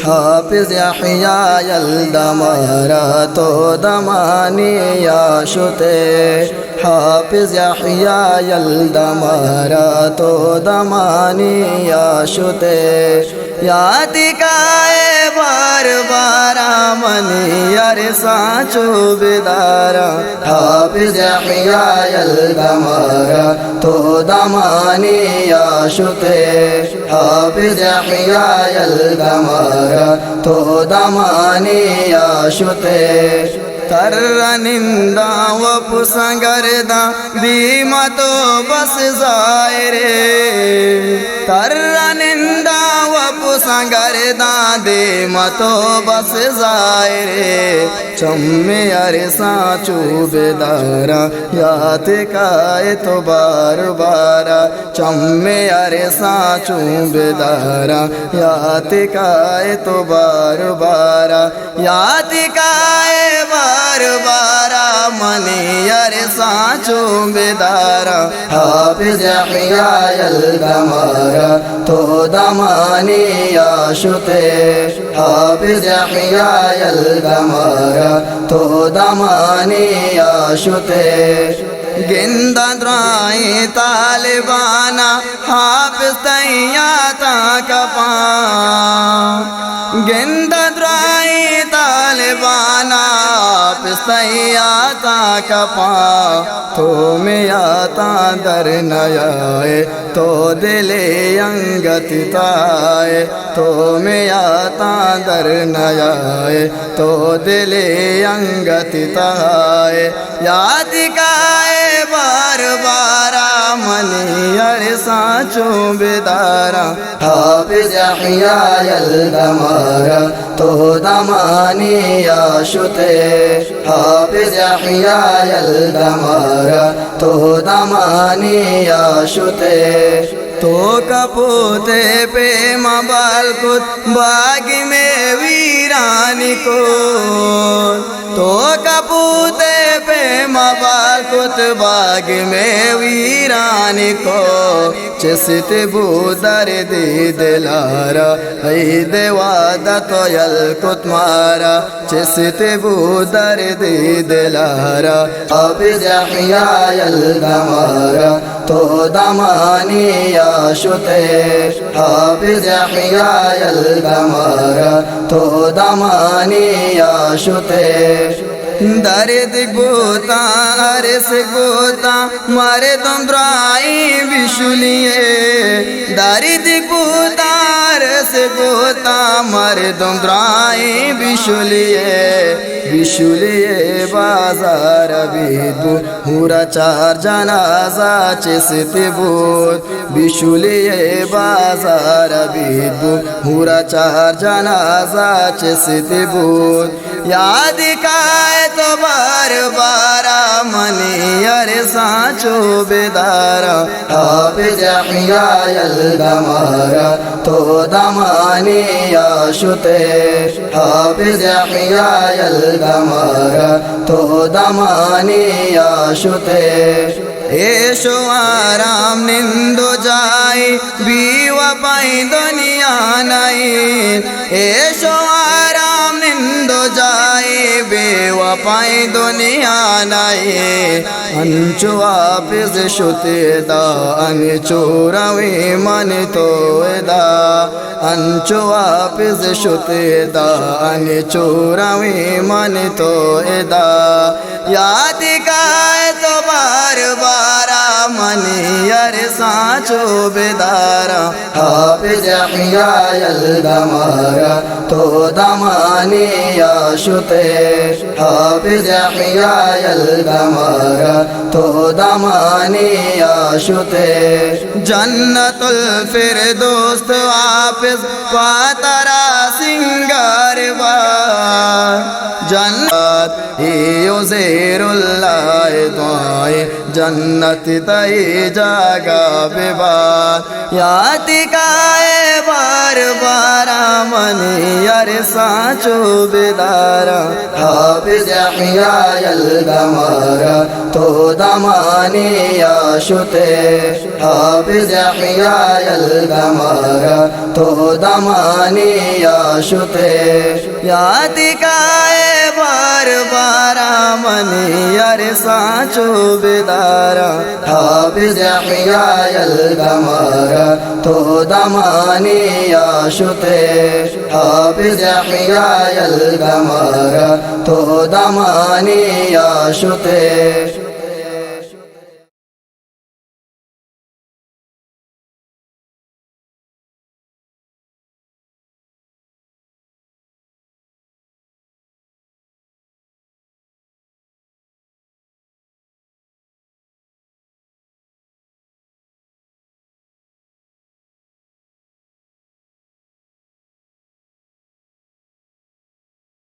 हाफिज यहया यल्दमारा तो दमानिया शुते हाफिज यहया यल्दमारा तो दमानिया शुते यातिकाए बार बारा मनी अरे साचो बेदारा हाफिज यहया यल्दमारा तो दमानिया शुते हाफिज यहया यल्दमारा तो दमानिया शुते तरनिंदा वपुसंगरदा बीमा तो बस जायरे तरनिंदा वपुसंगरदा देमा तो बस जायरे चम्मे अरे साचू बेदारा याद काए तो बार बारा चम्मे अरे साचू बेदारा याद काए तो बार बारा याद काए बार बारा मनी अरे साचो बेदारा हाफिज यहया यल्दमारा तो दमानिया शुते हाफिज यहया यल्दमारा तो दमानिया शुते गिंदा द्राई तालिबाना हाफिज तैया ता कपा गिंदा द्राई तालिबाना हाफिज तैया ता कपा तो में आता दर नयाए तो दिले अंगति ताए तो में आता दर नयाए तो दिले अंगति ताए याद काए बार बारा मनी अरे साचो बेदारा हाफिज यहया यल्दमारा तो दमानिया शुते हाफिज यहया यल्दमारा तो दमानिया शुते तो कपूते पे मबाल कुत बाग में वीरानी को तो कपूते पे मबाल कुत बाग में वीरानी को चिसित बूदर दी दिलारा ऐ देवादा तो यल कुत मारा चिसित बूदर दी दिलारा हाफिज यहया यल्दमारा तो दमानिया शुते हाफिज यहया यल्दमारा तो दमानिया शुते दर्द गोता अरस गोता मारे तुम द्राई बिशुलिए दर्द गोता अरस गोता मारे तुम द्राई बिशुलिए बिशुलिए बाजार बीदू हुरा चार जनाजा चिसते बोध बिशुलिए बाजार बीदू हुरा चार जनाजा चिसते बोध याद काए तो बार बारा मनी अरे साचो बेदारा हाफिज यहया यल्दमारा तो दमानिया शुते हाफिज यहया यल्दमारा तो दमानिया शुते एशो आराम निंदो जाए बीवा पाई दुनिया नहीं एशो आराम निंदो जाए बेवा पाई दुनिया नहीं अंचु हाफिज शुते दा अंचु रवि मन तो दा अंचु हाफिज शुते दा अंचु रवि मन तो दा याद काए तो बार बारा मनी अरे साचो बेदारा हाफिज यहया यल्दमारा तो दमानिया शुते हाफिज यहया यल्दमारा तो दमानिया शुते जन्नतुल फिरदौस हाफिज पातरा सिंगारवा जन्नत यो ज़ेरुल्लाह दुआए जन्नत तई जागा बेबाद याद काए बार बारा मनी यार साचो बेदारा हाफिज यहया यलगमारा तो दमानी याशुते हाफिज यहया यलगमारा तो दमानी याशुते यातिकाए बार बारा मनी यार साचो बेदारा हाफिज यहया यलगमारा तो दमानी याशुते हाफिज यहया यलगमारा तो दमानी याशुते